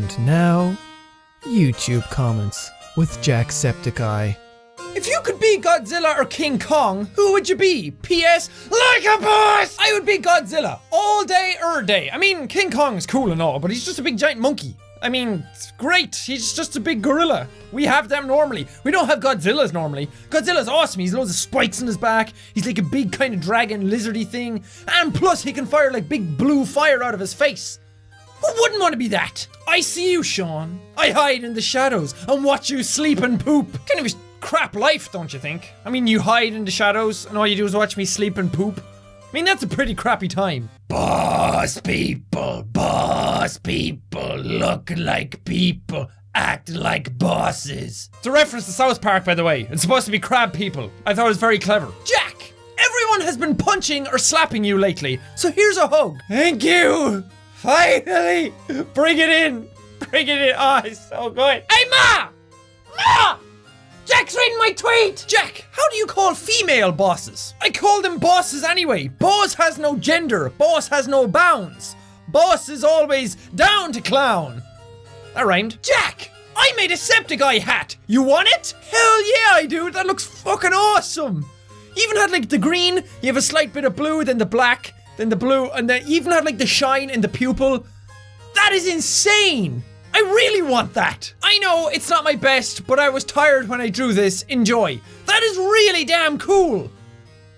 And now, YouTube comments with Jacksepticeye. If you could be Godzilla or King Kong, who would you be? P.S. Like a boss! I would be Godzilla. All day, day. I mean, King Kong's cool and all, but he's just a big giant monkey. I mean, it's great. He's just a big gorilla. We have them normally. We don't have Godzillas normally. Godzilla's awesome. He's loads of spikes in his back. He's like a big kind of dragon lizardy thing. And plus, he can fire like big blue fire out of his face. Who wouldn't want to be that? I see you, Sean. I hide in the shadows and watch you sleep and poop. Kind of a crap life, don't you think? I mean, you hide in the shadows and all you do is watch me sleep and poop. I mean, that's a pretty crappy time. Boss people, look like people, act like bosses. It's a reference to South Park, by the way. It's supposed to be crab people. I thought it was very clever. Jack, everyone has been punching or slapping you lately, so here's a hug. Thank you. Finally, bring it in. Bring it in. Oh, it's so good. Hey, Ma! Ma! Jack's reading my tweet! Jack, how do you call female bosses? I call them bosses anyway. Boss has no gender. Boss has no bounds. Boss is always down to clown. That rhymed. Jack, I made a Septiceye hat. You want it? Hell yeah, I do. That looks fucking awesome. You even had like the green, you have a slight bit of blue, then the black, then the blue, and then you even had like the shine in the pupil. That is insane. I really want that. I know it's not my best, but I was tired when I drew this. Enjoy. That is really damn cool.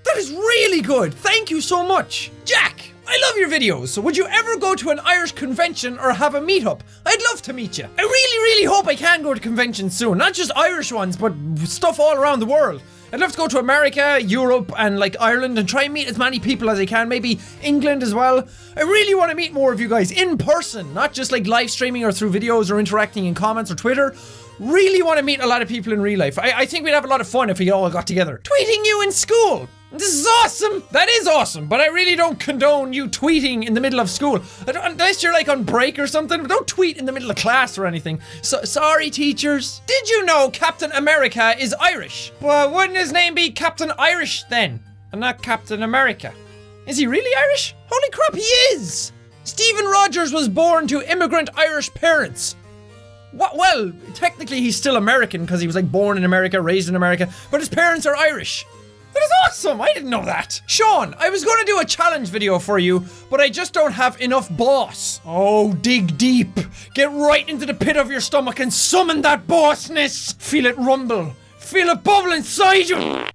That is really good. Thank you so much. Jack, I love your videos. So would you ever go to an Irish convention or have a meetup? I'd love to meet you. I really hope I can go to conventions soon. Not just Irish ones, but stuff all around the world. I'd love to go to America, Europe, and like Ireland and try and meet as many people as I can. Maybe England as well. I really want to meet more of you guys in person, not just like live streaming or through videos or interacting in comments or Twitter. Really want to meet a lot of people in real life. I think we'd have a lot of fun if we all got together. Tweeting you in school. This is awesome. That is awesome, but I really don't condone you tweeting in the middle of school. Unless you're like on break or something, don't tweet in the middle of class or anything. So, sorry, teachers. Did you know Captain America is Irish? Well, wouldn't his name be Captain Irish then? And not Captain America? Is he really Irish? Holy crap, he is! Stephen Rogers was born to immigrant Irish parents. What? Well, technically he's still American because he was like born in America, raised in America, but his parents are Irish. That is awesome! I didn't know that! Sean, I was gonna do a challenge video for you, but I just don't have enough boss. Oh, dig deep. Get right into the pit of your stomach and summon that bossness! Feel it rumble. Feel it bubble inside you!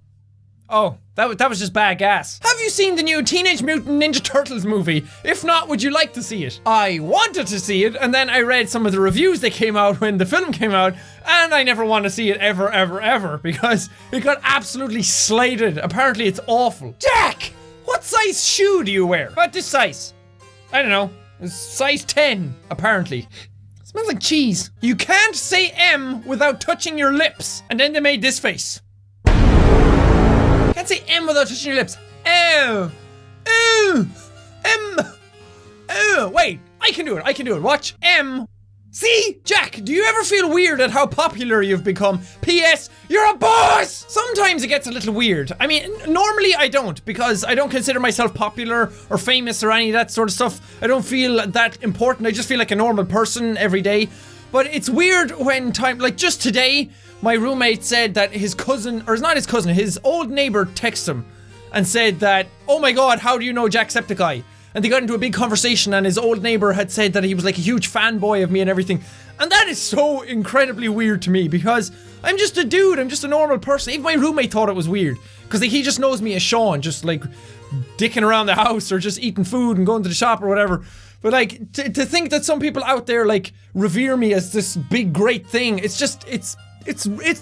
Oh, that was just bad gas. Have you seen the new Teenage Mutant Ninja Turtles movie? If not, would you like to see it? I wanted to see it, and then I read some of the reviews that came out when the film came out, and I never want to see it ever, because it got absolutely slated. Apparently it's awful. Jack! What size shoe do you wear? About this size. I don't know. It's size 10, apparently. Smells like cheese. You can't say M without touching your lips. And then they made this face. Can't say M without touching your lips. M. Wait, I can do it. Watch. M. See? Jack, do you ever feel weird at how popular you've become? P.S. You're a boss! Sometimes it gets a little weird. I mean, normally I don't, because I don't consider myself popular or famous or any of that sort of stuff. I don't feel that important. I just feel like a normal person every day. But it's weird when like just today, my roommate said that his cousin, or it's not his cousin, his old neighbor texted him and said that, oh my god, how do you know Jacksepticeye? And they got into a big conversation and his old neighbor had said that he was like a huge fanboy of me and everything. And that is so incredibly weird to me because I'm just a dude, I'm just a normal person. Even my roommate thought it was weird because like, he just knows me as Sean, just like dicking around the house or just eating food and going to the shop or whatever. But like, to think that some people out there like revere me as this big great thing, it's just, it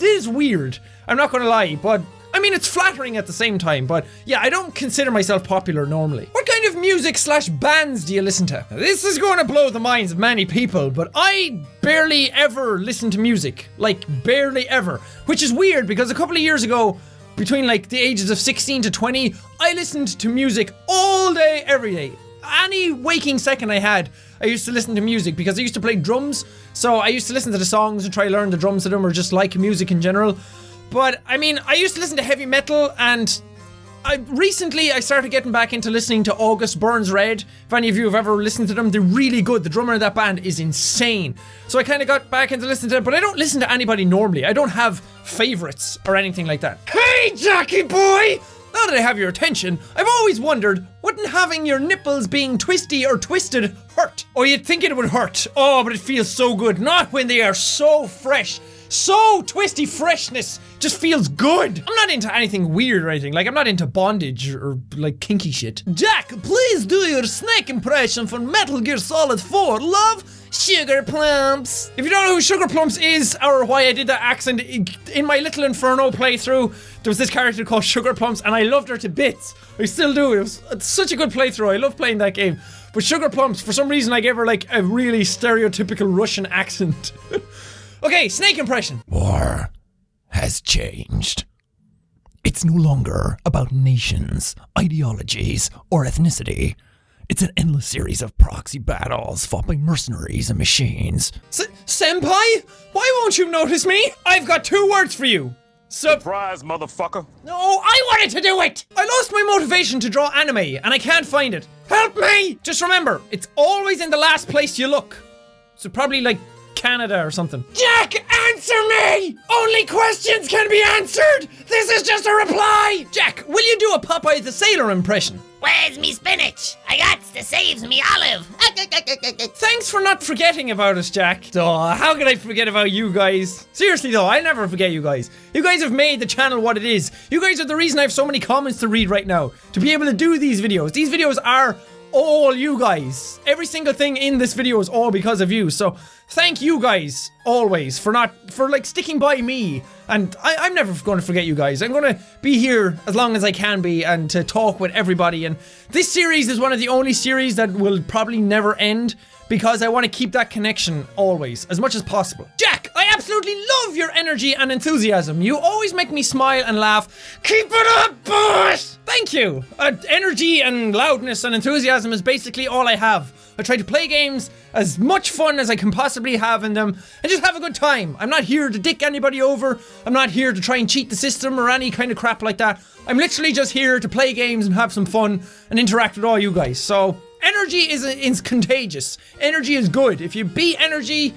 is weird. I'm not gonna lie, but I mean, it's flattering at the same time, but yeah, I don't consider myself popular normally. What kind of music/bands do you listen to? Now, this is going to blow the minds of many people, but I barely ever listen to music. Like, barely ever. Which is weird, because a couple of years ago, between like the ages of 16 to 20, I listened to music all day, every day. Any waking second I had, I used to listen to music, because I used to play drums, so I used to listen to the songs and try to learn the drums to them, or just like music in general. But, I mean, I used to listen to heavy metal, and Recently I started getting back into listening to August Burns Red. If any of you have ever listened to them, they're really good. The drummer of that band is insane. So I kind of got back into listening to them, but I don't listen to anybody normally. I don't have favorites or anything like that. Hey, Jackie boy! Now that I have your attention, I've always wondered, wouldn't having your nipples being twisty or twisted hurt? Oh, you'd think it would hurt. Oh, but it feels so good. Not when they are so fresh. So twisty freshness just feels good. I'm not into anything weird or anything. Like, I'm not into bondage or like kinky shit. Jack, please do your snake impression for Metal Gear Solid 4. Love, Sugar Plumps. If you don't know who Sugar Plumps is or why I did that accent, in my Little Inferno playthrough, there was this character called Sugar Plumps and I loved her to bits. I still do. It's such a good playthrough. I love playing that game. But Sugar Plumps, for some reason I gave her like a really stereotypical Russian accent. Okay, snake impression. War has changed. It's no longer about nations, ideologies, or ethnicity. It's an endless series of proxy battles fought by mercenaries and machines. Senpai? Why won't you notice me? I've got 2 words for you. Surprise, motherfucker. No, I wanted to do it! I lost my motivation to draw anime, and I can't find it. Help me! Just remember, it's always in the last place you look. So probably like Canada or something. Jack, answer me! Only questions can be answered! This is just a reply! Jack, will you do a Popeye the Sailor impression? Where's me spinach? I got to save me olive. Thanks for not forgetting about us, Jack. Oh, how could I forget about you guys? Seriously though, I'll never forget you guys. You guys have made the channel what it is. You guys are the reason I have so many comments to read right now. To be able to do these videos. These videos are all you guys. Every single thing in this video is all because of you. So thank you guys always for like sticking by me. And I'm never going to forget you guys. I'm going to be here as long as I can be and to talk with everybody. And this series is one of the only series that will probably never end because I want to keep that connection always, as much as possible. Jack, I absolutely love your energy and enthusiasm. You always make me smile and laugh. Keep it up, boss! Thank you. Energy and loudness and enthusiasm is basically all I have. I try to play games as much fun as I can possibly have in them and just have a good time. I'm not here to dick anybody over. I'm not here to try and cheat the system or any kind of crap like that. I'm literally just here to play games and have some fun and interact with all you guys. So energy is contagious. Energy is good. If you be energetic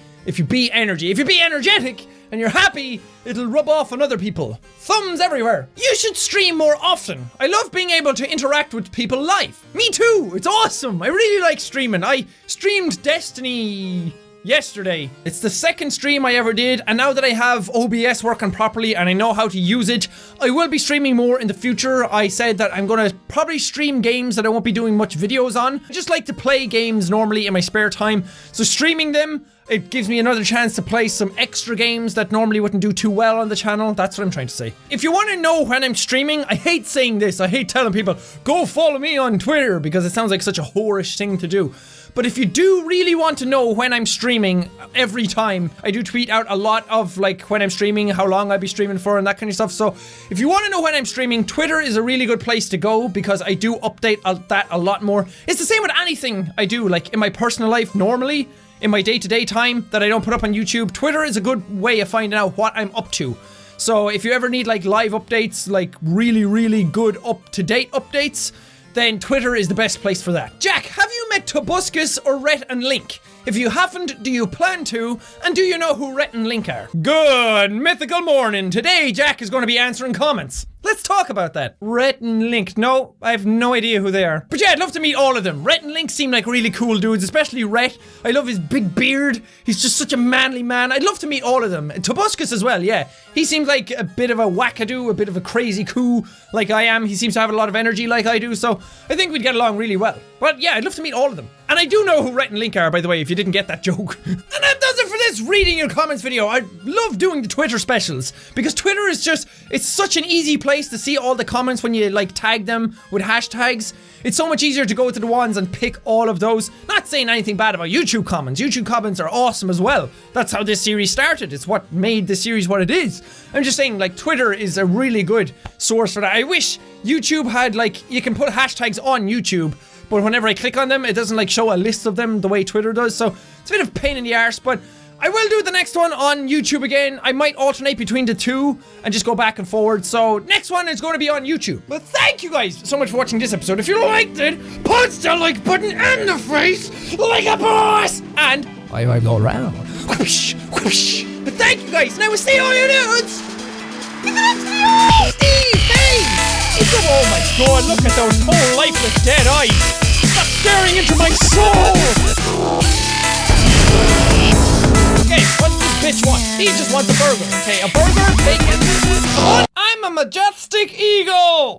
and you're happy, it'll rub off on other people. Thumbs everywhere. You should stream more often. I love being able to interact with people live. Me too. It's awesome. I really like streaming. I streamed Destiny yesterday. It's the second stream I ever did, and now that I have OBS working properly and I know how to use it, I will be streaming more in the future. I said that I'm gonna probably stream games that I won't be doing much videos on. I just like to play games normally in my spare time, so streaming them, it gives me another chance to play some extra games that normally wouldn't do too well on the channel. That's what I'm trying to say. If you want to know when I'm streaming, I hate saying this. I hate telling people, go follow me on Twitter, because it sounds like such a whorish thing to do. But if you do really want to know when I'm streaming every time, I do tweet out a lot of like when I'm streaming, how long I'll be streaming for and that kind of stuff. So if you want to know when I'm streaming, Twitter is a really good place to go because I do update that a lot more. It's the same with anything I do, like in my personal life normally, in my day-to-day time that I don't put up on YouTube. Twitter is a good way of finding out what I'm up to. So if you ever need like live updates, like really, really good up-to-date updates, then Twitter is the best place for that. Jack, have you met Tobuscus or Rhett and Link? If you haven't, do you plan to? And do you know who Rhett and Link are? Good mythical morning. Today, Jack is going to be answering comments. Let's talk about that. Rhett and Link. No, I have no idea who they are. But yeah, I'd love to meet all of them. Rhett and Link seem like really cool dudes, especially Rhett. I love his big beard. He's just such a manly man. I'd love to meet all of them. And Tobuscus as well, yeah. He seems like a bit of a wackadoo, a bit of a crazy coo like I am. He seems to have a lot of energy like I do, so I think we'd get along really well. But yeah, I'd love to meet all of them. And I do know who Rhett and Link are, by the way, if you didn't get that joke. And that does it for this reading your comments video. I love doing the Twitter specials because Twitter is just, it's such an easy place to see all the comments when you like tag them with hashtags. It's so much easier to go to the ones and pick all of those. Not saying anything bad about YouTube comments. YouTube comments are awesome as well. That's how this series started. It's what made this series what it is. I'm just saying, like, Twitter is a really good source for that. I wish YouTube had, like, you can put hashtags on YouTube, but whenever I click on them, it doesn't like show a list of them the way Twitter does. So it's a bit of a pain in the arse, but I will do the next one on YouTube again. I might alternate between the two and just go back and forward. So next one is going to be on YouTube. But thank you guys so much for watching this episode. If you liked it, punch the like button in the face like a boss. And I go around. whoosh, whoosh. But thank you guys. Now we'll see all you dudes. Steve, hey! Oh my god, look at those whole lifeless dead eyes. Stop staring into my soul. Okay, what's this bitch want? He just wants a burger. Okay, a burger, bacon. I'm a majestic eagle!